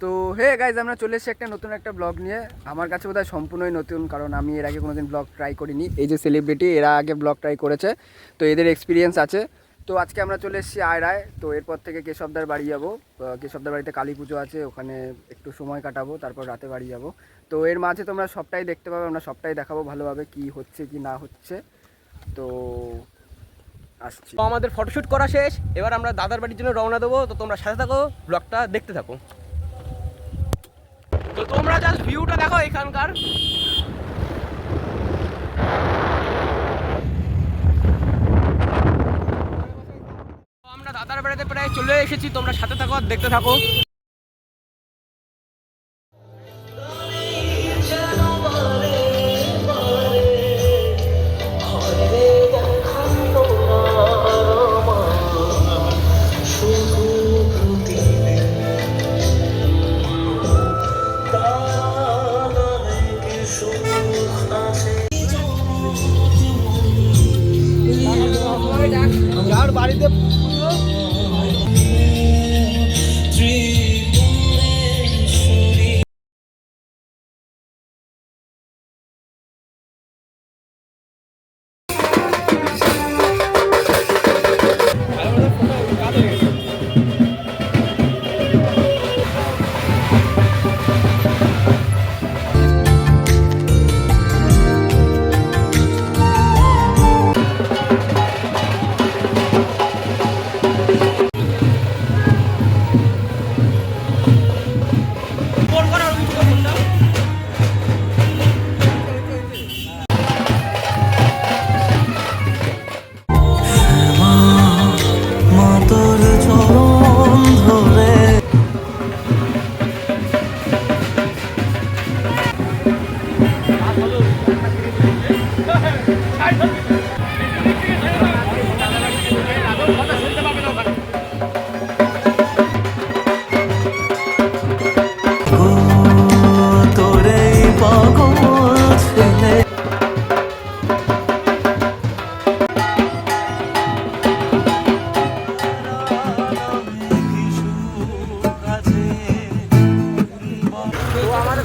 তো hey guys, আমরা চলে এসেছি একটা নতুন একটা ব্লগ নিয়ে। আমার কাছে বোধহয় সম্পূর্ণই নতুন, কারণ আমি এর আগে কোনোদিন ব্লগ ট্রাই করিনি। এই যে সেলিব্রিটি, এরা আগে ব্লগ ট্রাই করেছে, তো এদের এক্সপিরিয়েন্স আছে। তো আজকে আমরা চলে এসেছি আয়রায়। তো এরপর থেকে কেশবদার বাড়ি যাবো। কেশবদার বাড়িতে কালী পুজো আছে, ওখানে একটু সময় কাটাবো, তারপর রাতে বাড়ি যাব। তো এর মাঝে তোমরা সবটাই দেখতে পাবে, আমরা সবটাই দেখাবো ভালোভাবে কি হচ্ছে কি না হচ্ছে। তো আসছি। তো আমাদের ফটোশ্যুট করা শেষ, এবার আমরা দাদার বাড়ির জন্য রওনা দেবো। তো তোমরা সাথে থাকো, ব্লগটা দেখতে থাকো। তো তোমরা জাস্ট ভিউটা দেখো এখানকার। তো আমরা দাদার বাড়িতে প্রায় চলে এসেছি, তোমরা সাথে থাকো আর দেখতে থাকো। যার বাড়িতে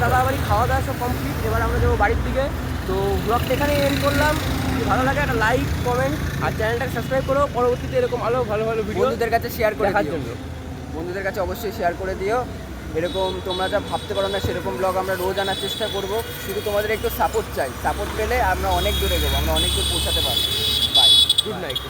দাদা বাড়ি খাওয়া দাওয়া সব কমপ্লিট, এবার আমরা যাবো বাড়ির দিকে। তো ব্লগটা এখানে এন্ড করলাম। যদি ভালো লাগে একটা লাইক, কমেন্ট আর চ্যানেলটাকে সাবস্ক্রাইব করো। পরবর্তীতে এরকম ভালো ভালো ভিডিও বন্ধুদের কাছে শেয়ার করে দেখার দিও। জন্য বন্ধুদের কাছে অবশ্যই শেয়ার করে দিও। এরকম তোমরা যা ভাবতে পারো না সেরকম ব্লগ আমরা রোজ আনার চেষ্টা করব। শুধু তোমাদের একটু সাপোর্ট চাই। সাপোর্ট পেলে আমরা অনেক দূরে যাবো, আমরা অনেক দূর পৌঁছাতে পারবো। Bye, good night.